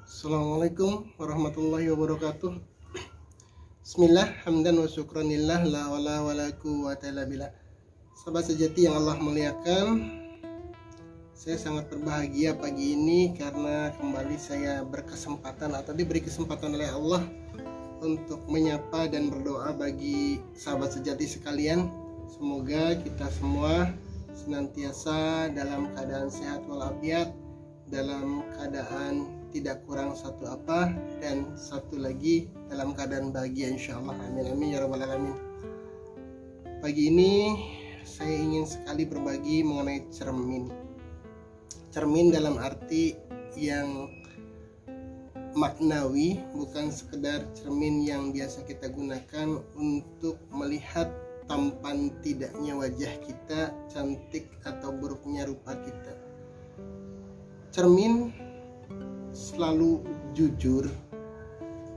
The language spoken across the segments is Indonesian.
Assalamualaikum warahmatullahi wabarakatuh. Bismillah, hamdan wa syukranillah, la wala wala quwwata illa billah. Sahabat sejati yang Allah muliakan, saya sangat berbahagia pagi ini karena kembali saya berkesempatan atau diberi kesempatan oleh Allah untuk menyapa dan berdoa bagi sahabat sejati sekalian. Semoga kita semua senantiasa dalam keadaan sehat walafiat, dalam keadaan tidak kurang satu apa, dan satu lagi dalam keadaan bahagia insyaallah. Amin amin ya rabbal alamin. Pagi ini saya ingin sekali berbagi mengenai cermin dalam arti yang maknawi, bukan sekedar cermin yang biasa kita gunakan untuk melihat tampan tidaknya wajah kita, cantik atau buruknya rupa kita. Cermin selalu jujur,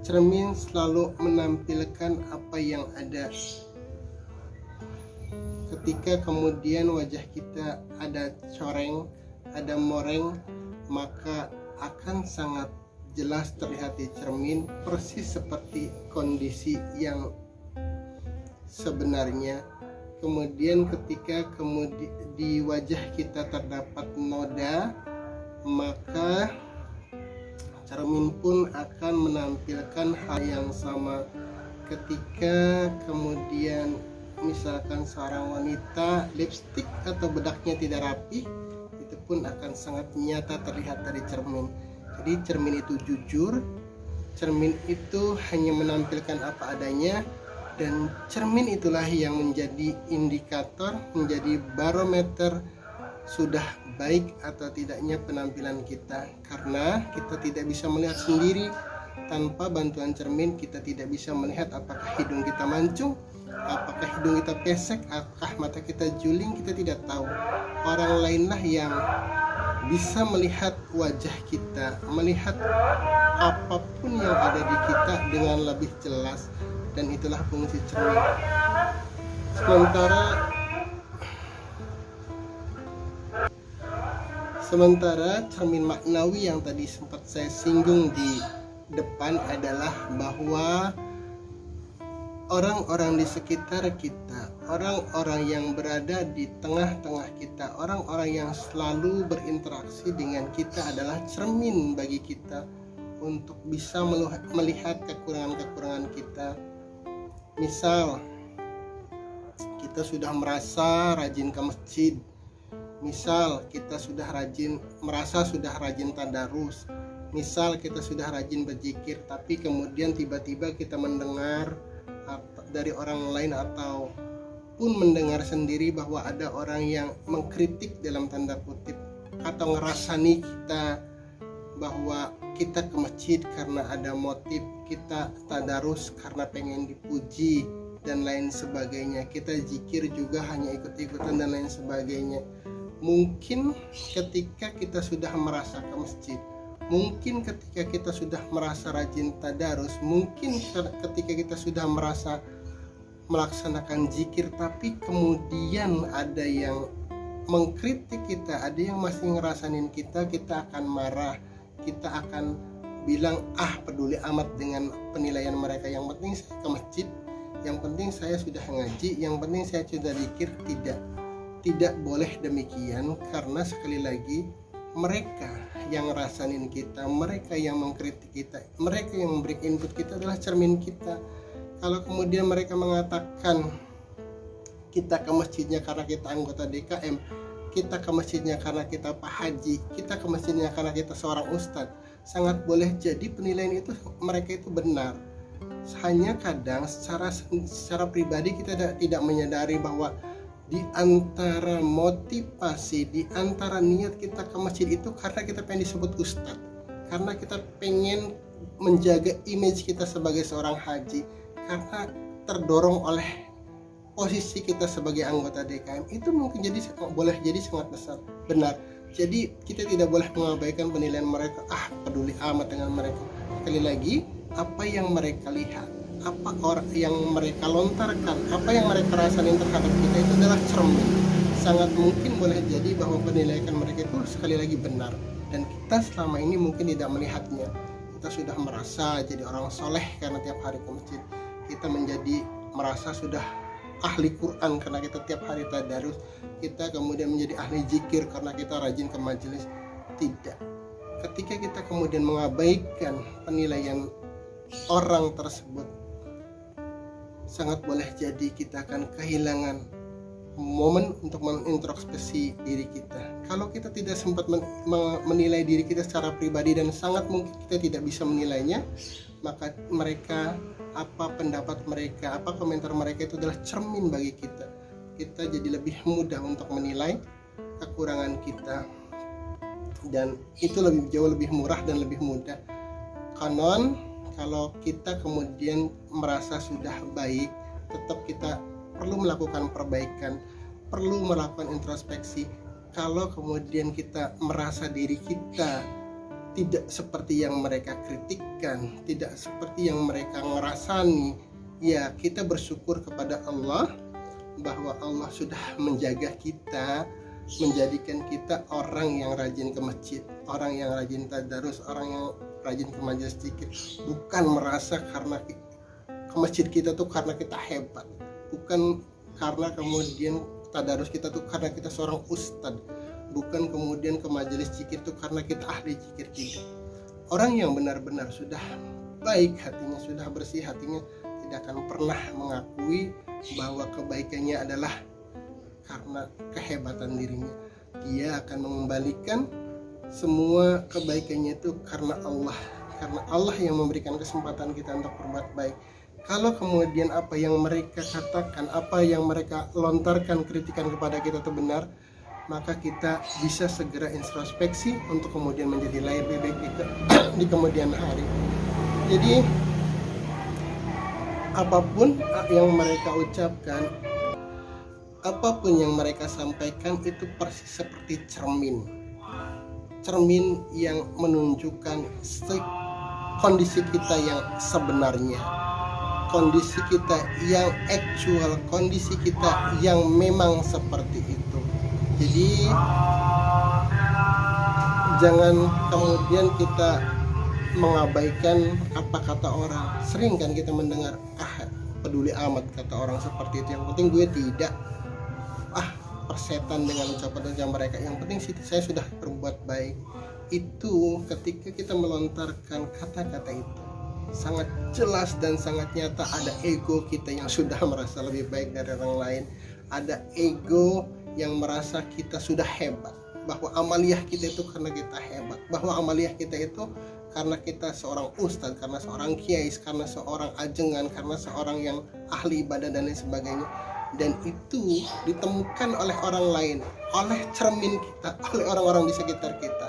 cermin selalu menampilkan apa yang ada. Ketika kemudian wajah kita ada coreng, ada moreng, maka akan sangat jelas terlihat di cermin persis seperti kondisi yang sebenarnya. Kemudian ketika di wajah kita terdapat noda, maka cermin pun akan menampilkan hal yang sama. Ketika kemudian misalkan seorang wanita lipstik atau bedaknya tidak rapi, itu pun akan sangat nyata terlihat dari cermin. Jadi cermin itu jujur, cermin itu hanya menampilkan apa adanya, dan cermin itulah yang menjadi indikator, menjadi barometer sudah baik atau tidaknya penampilan kita. Karena kita tidak bisa melihat sendiri tanpa bantuan cermin. Kita tidak bisa melihat apakah hidung kita mancung, apakah hidung kita pesek, apakah mata kita juling. Kita tidak tahu. Orang lainlah yang bisa melihat wajah kita, melihat apapun yang ada di kita dengan lebih jelas, dan itulah fungsi cermin. Sementara cermin maknawi yang tadi sempat saya singgung di depan adalah bahwa orang-orang di sekitar kita, orang-orang yang berada di tengah-tengah kita, orang-orang yang selalu berinteraksi dengan kita adalah cermin bagi kita untuk bisa melihat kekurangan-kekurangan kita. Misal, kita sudah merasa rajin ke masjid, misal kita sudah merasa rajin tadarus, misal kita sudah rajin berzikir, tapi kemudian tiba-tiba kita mendengar dari orang lain atau pun mendengar sendiri bahwa ada orang yang mengkritik dalam tanda kutip atau ngerasani kita bahwa kita ke masjid karena ada motif, kita tadarus karena pengen dipuji dan lain sebagainya, kita zikir juga hanya ikut-ikutan dan lain sebagainya. Mungkin ketika kita sudah merasa ke masjid, mungkin ketika kita sudah merasa rajin tadarus, mungkin ketika kita sudah merasa melaksanakan zikir, tapi kemudian ada yang mengkritik kita, ada yang masih ngerasain kita akan marah, kita akan bilang peduli amat dengan penilaian mereka, yang penting saya ke masjid, yang penting saya sudah ngaji, yang penting saya sudah zikir. Tidak boleh demikian, karena sekali lagi mereka yang ngerasain kita, mereka yang mengkritik kita, mereka yang memberi input kita adalah cermin kita. Kalau kemudian mereka mengatakan kita ke masjidnya karena kita anggota DKM, kita ke masjidnya karena kita Pak Haji, kita ke masjidnya karena kita seorang ustadz, sangat boleh jadi penilaian itu mereka itu benar. Hanya kadang secara pribadi kita tidak menyadari bahwa di antara motivasi, di antara niat kita ke masjid itu karena kita pengen disebut ustadz, karena kita pengen menjaga image kita sebagai seorang haji, karena terdorong oleh posisi kita sebagai anggota DKM. Itu mungkin boleh jadi sangat besar benar. Jadi kita tidak boleh mengabaikan penilaian mereka, peduli amat dengan mereka. Sekali lagi, apa yang mereka lihat, apa orang yang mereka lontarkan, apa yang mereka rasain terhadap kita itu adalah cermin. Sangat mungkin boleh jadi bahwa penilaian mereka itu sekali lagi benar, dan kita selama ini mungkin tidak melihatnya. kita sudah merasa jadi orang soleh karena tiap hari ke masjid, kita menjadi merasa sudah ahli Quran karena kita tiap hari tadarus, kita kemudian menjadi ahli zikir karena kita rajin ke majelis. Tidak. Ketika kita kemudian mengabaikan penilaian orang tersebut, sangat boleh jadi kita akan kehilangan momen untuk mengintrospeksi diri kita. Kalau kita tidak sempat menilai diri kita secara pribadi, dan sangat mungkin kita tidak bisa menilainya, maka mereka, apa pendapat mereka, apa komentar mereka itu adalah cermin bagi kita. Kita jadi lebih mudah untuk menilai kekurangan kita, dan itu jauh lebih murah dan lebih mudah. Konon kalau kita kemudian merasa sudah baik, tetap kita perlu melakukan perbaikan, perlu melakukan introspeksi. Kalau kemudian kita merasa diri kita tidak seperti yang mereka kritikkan, tidak seperti yang mereka ngerasani, ya kita bersyukur kepada Allah bahwa Allah sudah menjaga kita, menjadikan kita orang yang rajin ke masjid, orang yang rajin tadarus, orang yang rajin ke majelis zikir. Bukan merasa karena ke masjid kita tuh karena kita hebat, bukan karena kemudian tadarus kita tuh karena kita seorang ustadz, bukan kemudian ke majelis zikir tuh karena kita ahli zikir. Tidak. Orang yang benar-benar sudah baik hatinya, sudah bersih hatinya, tidak akan pernah mengakui bahwa kebaikannya adalah karena kehebatan dirinya. Dia akan mengembalikan semua kebaikannya itu karena Allah yang memberikan kesempatan kita untuk berbuat baik. Kalau kemudian apa yang mereka katakan, apa yang mereka lontarkan kritikan kepada kita itu benar, maka kita bisa segera introspeksi untuk kemudian menjadi lebih baik di kemudian hari. Jadi apapun yang mereka ucapkan, apapun yang mereka sampaikan, itu persis seperti cermin yang menunjukkan kondisi kita yang sebenarnya, kondisi kita yang actual, kondisi kita yang memang seperti itu. Jadi jangan kemudian kita mengabaikan apa kata orang. Sering kan kita mendengar, peduli amat kata orang seperti itu, yang penting gue tidak persetan dengan ucapan mereka, yang penting saya sudah berbuat baik. Itu ketika kita melontarkan kata-kata itu, sangat jelas dan sangat nyata ada ego kita yang sudah merasa lebih baik dari orang lain, ada ego yang merasa kita sudah hebat, bahwa amaliyah kita itu karena kita hebat, bahwa amaliyah kita itu karena kita seorang ustadz, karena seorang kiai, karena seorang ajengan, karena seorang yang ahli ibadah dan lain sebagainya. Dan itu ditemukan oleh orang lain, oleh cermin kita, oleh orang-orang di sekitar kita.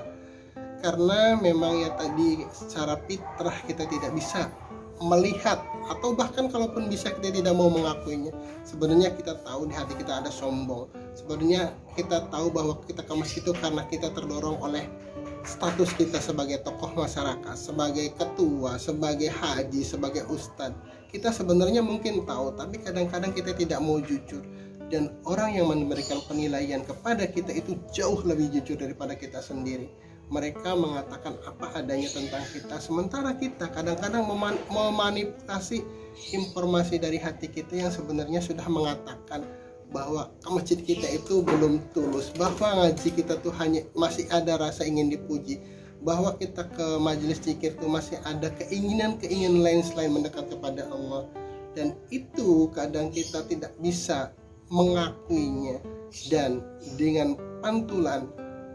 Karena memang ya tadi secara fitrah kita tidak bisa melihat, atau bahkan kalaupun bisa kita tidak mau mengakuinya. Sebenarnya kita tahu di hati kita ada sombong. Sebenarnya kita tahu bahwa kita ke masjid itu karena kita terdorong oleh status kita sebagai tokoh masyarakat, sebagai ketua, sebagai haji, sebagai ustadz. Kita sebenarnya mungkin tahu, tapi kadang-kadang kita tidak mau jujur. Dan orang yang memberikan penilaian kepada kita itu jauh lebih jujur daripada kita sendiri. Mereka mengatakan apa adanya tentang kita, sementara kita kadang-kadang memanipulasi informasi dari hati kita yang sebenarnya sudah mengatakan bahwa ke masjid kita itu belum tulus, bahwa ngaji kita tuh hanya masih ada rasa ingin dipuji, bahwa kita ke majelis zikir itu masih ada keinginan lain selain mendekat kepada Allah. Dan itu kadang kita tidak bisa mengakuinya, dan dengan pantulan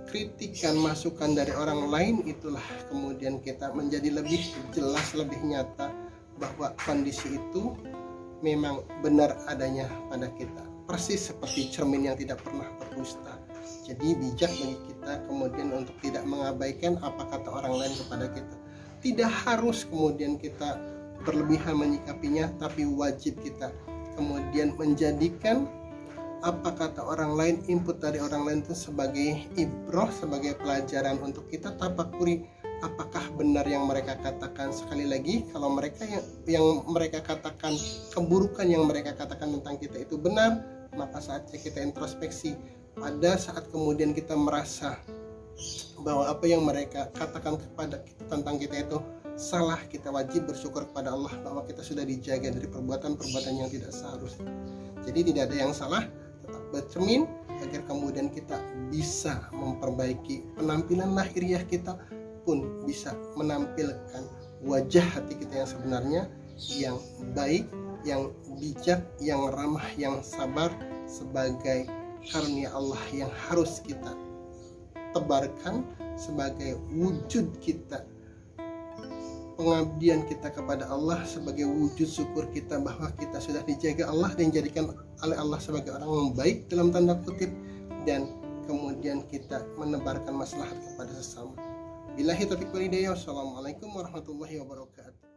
kritikan masukan dari orang lain, itulah kemudian kita menjadi lebih jelas, lebih nyata bahwa kondisi itu memang benar adanya pada kita, persis seperti cermin yang tidak pernah berdusta. Jadi bijak bagi kita kemudian untuk tidak mengabaikan apa kata orang lain kepada kita. Tidak harus kemudian kita berlebihan menyikapinya, tapi wajib kita kemudian menjadikan apa kata orang lain, input dari orang lain itu sebagai ibroh, sebagai pelajaran untuk kita tafakuri apakah benar yang mereka katakan. Sekali lagi, kalau mereka yang mereka katakan, keburukan yang mereka katakan tentang kita itu benar, maka saatnya kita introspeksi. Pada saat kemudian kita merasa bahwa apa yang mereka katakan kepada kita tentang kita itu salah, kita wajib bersyukur kepada Allah bahwa kita sudah dijaga dari perbuatan-perbuatan yang tidak seharusnya. Jadi tidak ada yang salah, tetap bercermin agar kemudian kita bisa memperbaiki penampilan lahiriah kita, pun bisa menampilkan wajah hati kita yang sebenarnya, yang baik, yang bijak, yang ramah, yang sabar, sebagai karunia Allah yang harus kita tebarkan, sebagai wujud kita pengabdian kita kepada Allah, sebagai wujud syukur kita bahwa kita sudah dijaga Allah dan dijadikan oleh Allah sebagai orang yang baik dalam tanda kutip, dan kemudian kita menebarkan maslahat kepada sesama. Billahi taufiq wal hidayah. Wassalamualaikum warahmatullahi wabarakatuh.